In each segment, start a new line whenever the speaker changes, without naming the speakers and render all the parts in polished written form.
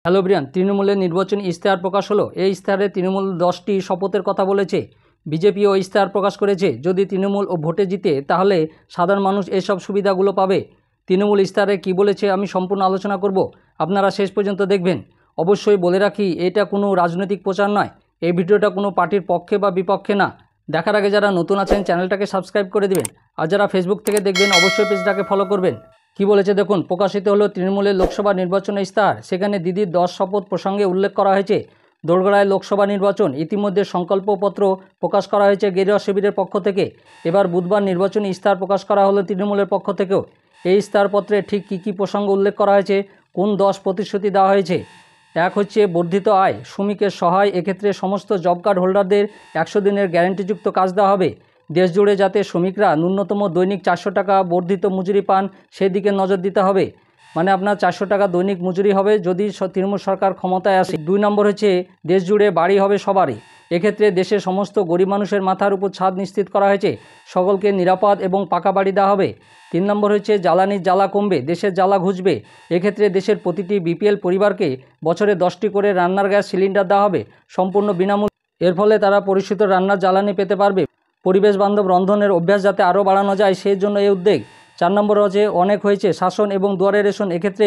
Hello Brian, তৃণমূলের নির্বাচনী ইশতেহার প্রকাশ হলো। এই ইশতেহারে তৃণমূল 10টি শপথের কথা বলেছে। বিজেপিও ইশতেহার প্রকাশ করেছে, যদি তৃণমূল ও ভোটে জিতে তাহলে সাধারণ মানুষ এসব সুবিধাগুলো পাবে। তৃণমূল ইশতেহারে কী বলেছে আমি সম্পূর্ণ আলোচনা করব, আপনারা শেষ পর্যন্ত দেখবেন। অবশ্যই বলে রাখি, এটা কোনো রাজনৈতিক প্রচার নয়। এই ভিডিওটা কোনো পার্টির পক্ষে বা বিপক্ষে না। দেখার আগে যারা নতুন আছেন চ্যানেলটাকে সাবস্ক্রাইব করে দিবেন, আর যারা ফেসবুক থেকে দেখবেন অবশ্যই পেজটাকে ফলো করবেন। কি বলেছে দেখুন, প্রকাশিত হলো তৃণমূলের লোকসভা নির্বাচনের ইশতেহার। সেখানে দিদির 10 শপথ প্রসঙ্গে উল্লেখ করা হয়েছে। দোরগোড়ায় লোকসভা নির্বাচন, ইতিমধ্যে সংকল্পপত্র প্রকাশ করা হয়েছে গেরুয়া শিবিরের পক্ষ থেকে। এবার বুধবার নির্বাচনী ইশতেহার প্রকাশ করা হলো তৃণমূলের পক্ষ থেকেও। এই ইশতেহারপত্রে ঠিক কী কী প্রসঙ্গ উল্লেখ করা হয়েছে, কোন 10 প্রতিশ্রুতি দেওয়া হয়েছে। এক হচ্ছে বর্ধিত আয়, শ্রমিকের সহায়, এক্ষেত্রে সমস্ত জব কার্ড হোল্ডারদের 100 দিনের গ্যারান্টিযুক্ত কাজ দেওয়া হবে। দেশজুড়ে যাতে শ্রমিকরা ন্যূনতম দৈনিক 400 টাকা বর্ধিত মজুরি পান সেদিকে নজর দিতে হবে। মানে আপনার 400 টাকা দৈনিক মজুরি হবে যদি তৃণমূল সরকার ক্ষমতায় আসে। 2 নম্বর হচ্ছে দেশজুড়ে বাড়ি হবে সবারই। এক্ষেত্রে দেশের সমস্ত গরিব মানুষের মাথার উপর ছাদ নিশ্চিত করা হয়েছে, সকলকে নিরাপদ এবং পাকা বাড়ি দেওয়া হবে। 3 নম্বর হচ্ছে জ্বালানির জ্বালা কমবে, দেশের জ্বালা ঘুচবে। এক্ষেত্রে দেশের প্রতিটি বিপিএল পরিবারকে বছরে 10টি করে রান্নার গ্যাস সিলিন্ডার দেওয়া হবে সম্পূর্ণ বিনামূল্যে। এর ফলে তারা পরিশোধিত রান্নার জ্বালানি পেতে পারবে। পরিবেশ বান্ধব রন্ধনের অভ্যাস যাতে আরও বাড়ানো যায় সেই জন্য এই উদ্যোগ। 4 নম্বর হচ্ছে অনেক হয়েছে শাসন এবং দুয়ারে রেশন। এক্ষেত্রে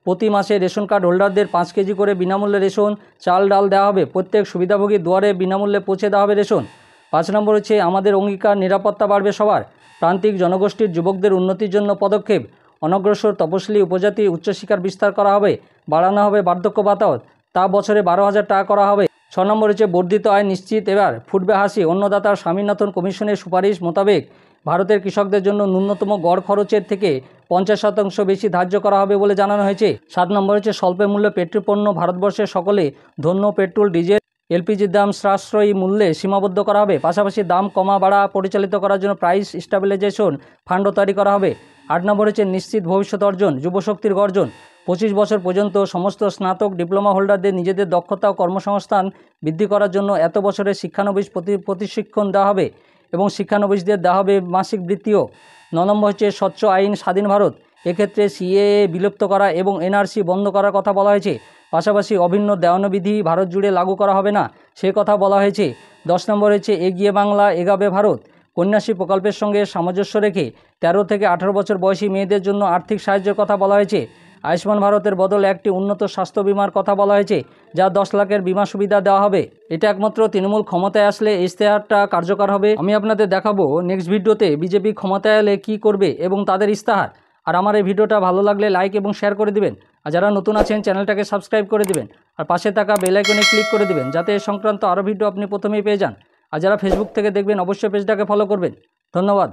প্রতি মাসে রেশন কার্ড হোল্ডারদের 5 কেজি করে বিনামূল্যে রেশন চাল ডাল দেওয়া হবে। প্রত্যেক সুবিধাভোগী দুয়ারে বিনামূল্যে পৌঁছে দেওয়া হবে রেশন। 5 নম্বর হচ্ছে আমাদের অঙ্গীকার, নিরাপত্তা বাড়বে সবার। প্রান্তিক জনগোষ্ঠীর যুবকদের উন্নতির জন্য পদক্ষেপ। অনগ্রসর তপশিলি উপজাতি উচ্চশিক্ষার বিস্তার করা হবে। বাড়ানো হবে বার্ধক্য ভাতাও, তা বছরে 12,000 টাকা করা হবে। 6 নম্বর হচ্ছে বর্ধিত আয় নিশ্চিত, এবার ফুটবে হাসি। অন্নদাতার স্বামীনাথন কমিশনের সুপারিশ মোতাবেক ভারতের কৃষকদের জন্য ন্যূনতম গড় খরচের থেকে 50% বেশি ধার্য করা হবে বলে জানানো হয়েছে। 7 নম্বর হচ্ছে স্বল্প মূল্যে পেট্রোল পণ্য ভারতবর্ষের সকলে ধন্য পেট্রোল, ডিজেল, এলপিজির দাম সাশ্রয়ী মূল্যে সীমাবদ্ধ করা হবে। পাশাপাশি দাম কমা বাড়া পরিচালিত করার জন্য প্রাইস স্টেবিলাইজেশন ফান্ডও তৈরি করা হবে। 8 নম্বর হচ্ছে নিশ্চিত ভবিষ্যৎ অর্জন, যুবশক্তির গর্জন। 25 বছর পর্যন্ত সমস্ত স্নাতক ডিপ্লোমা হোল্ডারদের নিজেদের দক্ষতা ও কর্মসংস্থান বৃদ্ধি করার জন্য এত বছরের শিক্ষানবিশ প্রশিক্ষণ দেওয়া হবে এবং শিক্ষানবিশদের দেওয়া হবে মাসিক বৃত্তিও। 9 নম্বর হচ্ছে স্বচ্ছ আইন, স্বাধীন ভারত। এক্ষেত্রে সিএএ বিলুপ্ত করা এবং এনআরসি বন্ধ করার কথা বলা হয়েছে। পাশাপাশি অভিন্ন দেওয়ানবিধি ভারত জুড়ে লাগু করা হবে না, সে কথা বলা হয়েছে। 10 নম্বর হচ্ছে এগিয়ে বাংলা, এগাবে ভারত। কন্যাশ্রী প্রকল্পের সঙ্গে সামঞ্জস্য রেখে 13 থেকে 18 বছর বয়সী মেয়েদের জন্য আর্থিক সাহায্যের কথা বলা হয়েছে। আয়ুষ্মান ভারতের বদলে একটি উন্নত স্বাস্থ্য বিমার কথা বলা হয়েছে, যা 10 লাখের বিমা সুবিধা দেওয়া হবে। এটা একমাত্র তৃণমূল ক্ষমতায় আসলে ইশতেহারটা কার্যকর হবে। আমি আপনাদের দেখাবো নেক্সট ভিডিওতে বিজেপি ক্ষমতায় এলে কী করবে এবং তাদের ইশতেহার। আর আমার এই ভিডিওটা ভালো লাগলে লাইক এবং শেয়ার করে দিবেন, আর যারা নতুন আছেন চ্যানেলটাকে সাবস্ক্রাইব করে দিবেন, আর পাশে থাকা বেল আইকনে ক্লিক করে দিবেন যাতে এ সংক্রান্ত আরও ভিডিও আপনি প্রথমেই পেয়ে যান। আর যারা ফেসবুক থেকে দেখবেন অবশ্যই পেজটাকে ফলো করবেন। ধন্যবাদ।